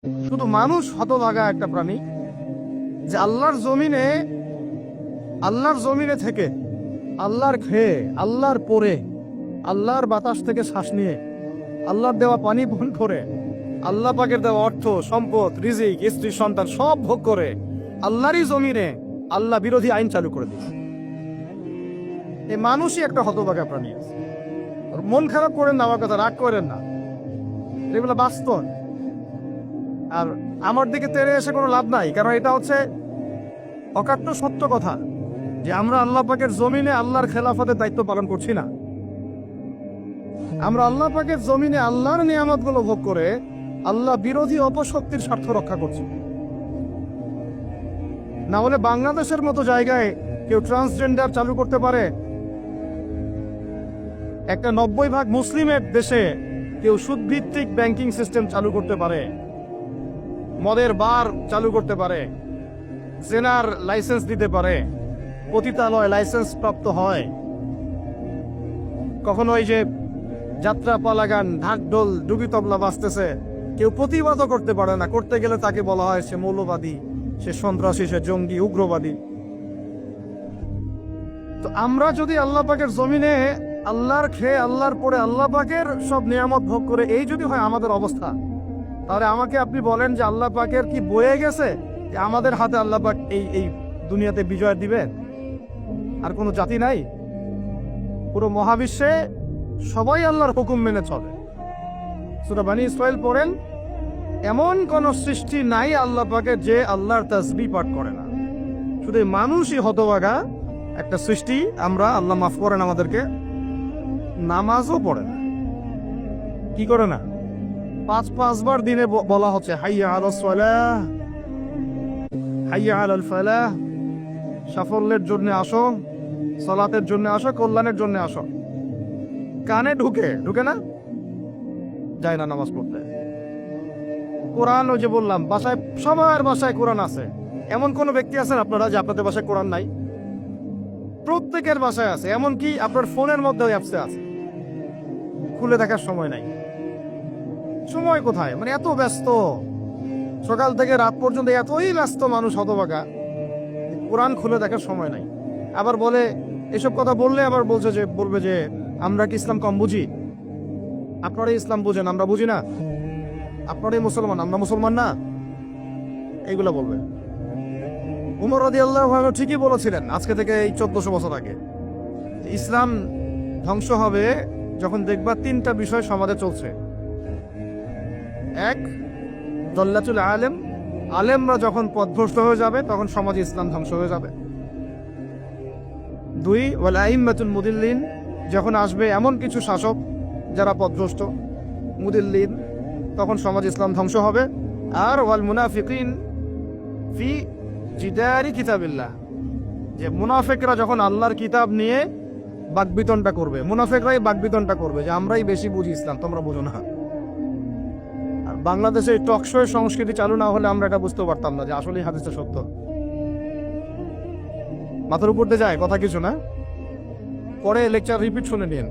শুধু মানুষ হতভাগা একটা প্রাণী যে আল্লাহর জমিনে থেকে আল্লাহর খেয়ে আল্লাহর পরে আল্লাহর বাতাস থেকে শ্বাস নিয়ে আল্লাহর দেওয়া পানি পান করে আল্লাহ পাকের দেওয়া অর্থ সম্পদ রিজিক স্ত্রী সন্তান সব ভোগ করে আল্লাহরই জমিনে আল্লাহ বিরোধী আইন চালু করে দিয়েছে। এই মানুষই একটা হতভাগা প্রাণী আছে। মন খারাপ করেন না, আমার কথা রাগ করেন না, এগুলো বাস্তব। আর আমার দিকে তেড়ে এসে কোনো লাভ নাই, কারণ এটা হচ্ছে অকাট্য সত্য কথা যে আমরা আল্লাহ পাকের জমিনে আল্লাহর খেলাফতের দায়িত্ব পালন করছি না। আমরা আল্লাহ পাকের জমিনে আল্লাহর নিয়ামতগুলো ভোগ করে আল্লাহ বিরোধী অপশক্তির স্বার্থ রক্ষা করছি। না হলে বাংলাদেশের মতো জায়গায় কেউ ট্রান্সজেন্ডার চালু করতে পারে, একটা 90% মুসলিমের দেশে কেউ সুদভিত্তিক ব্যাংকিং সিস্টেম চালু করতে পারে, মদের বার চালু করতে পারে, জেনার লাইসেন্স দিতে পারে, পতিতালয় লাইসেন্স প্রাপ্ত হয়। কখনো ওই যে যাত্রা পালাগান ঢাক ঢোল ডুগি তবলা বাজতেছে, কেউ প্রতিবাদও করতে পারে না, করতে গেলে তাকে বলা হয় সে মৌলবাদী, সে সন্ত্রাসী, সে জঙ্গি, উগ্রবাদী। তো আমরা যদি আল্লাহ পাকের জমিনে আল্লাহর খেয়ে আল্লাহর পরে আল্লাহ পাকের সব নিয়ামত ভোগ করে এই যদি হয় আমাদের অবস্থা, তাহলে আমাকে আপনি বলেন যে আল্লাহ পাকের কি বয়ে গেছে যে আমাদের হাতে আল্লাহ পাক এই দুনিয়াতে বিজয় দিবেন? আর কোনো জাতি নাই, পুরো মহাবিশ্বে সবাই আল্লাহর হুকুম মেনে চলে। সূরা বনী ইসরাঈল পড়েন, এমন কোন সৃষ্টি নাই আল্লাহ পাকের যে আল্লাহর তাসবিহ পাঠ করে না। শুধু মানুষই হতভাগা একটা সৃষ্টি, আমরা আল্লাহ মাফ করেন আমাদেরকে, নামাজও পড়ে না। কি করে না? পাঁচবার দিনে বলা হচ্ছে হাইয়া আলাস সালাহ, হাইয়া আলাল ফালাহ, সাফল্যের জন্য আসো, সালাতের জন্য আসো, কল্যাণের জন্য আসো। কানে ঢুকে না, যায় না নামাজ পড়তে। কোরআন, ওই যে বললাম বাসায়, সবার বাসায় কোরআন আছে। এমন কোন ব্যক্তি আছেন আপনারা যে আপনাদের বাসায় কোরআন নাই? প্রত্যেকের বাসায় আছে, এমনকি আপনার ফোনের মধ্যে অ্যাপসে আছে, খুলে দেখার সময় নাই। সময় কোথায়? মানে এত ব্যস্ত, সকাল থেকে রাত পর্যন্ত এতই ব্যস্ত মানুষ হতভাগা, কোরআন খুলে দেখার সময় নাই। আবার বলে, এসব কথা বললে আবার বলবে যে আমরা কি ইসলাম কম বুঝি? আপনারাই ইসলাম বুঝেন, আমরা বুঝি না। আপনারাই মুসলমান, আমরা মুসলমান না, এইগুলা বলবে। উমর রাদিয়াল্লাহু আনহু ঠিকই বলেছিলেন আজকে থেকে এই 1400 বছর আগে, ইসলাম ধ্বংস হবে যখন দেখবা তিনটা বিষয় সমাজে চলছে। এক, দল্লাতুল আলেম, আলেমরা যখন পথভ্রষ্ট হয়ে যাবে তখন সমাজে ইসলাম ধ্বংস হয়ে যাবে। দুই, ওয়াল আইম্মাতুল মুদিল্লিন, যখন আসবে এমন কিছু শাসক যারা পথভ্রষ্ট, মুদিল্লিন, তখন সমাজ ইসলাম ধ্বংস হবে। আর ওয়াল মুনাফিকিন ফি জিদারি কিতাবিল্লাহ, যে মুনাফিকরা যখন আল্লাহর কিতাব নিয়ে বাকবিতনটা করবে, মুনাফিকরাই বাকবিতনটা করবে যে আমরাই বেশি বুঝি ইসলাম, তোমরা বুঝো না। আর বাংলাদেশে টকশোয়ের সংস্কৃতি চালু না হলে আমরা এটা বুঝতে পারতাম না যে আসলে হাদিসটা সত্য। মাথার উপর দিয়ে যায় কথা কিছু না, পরে লেকচার রিপিট শুনে নিন।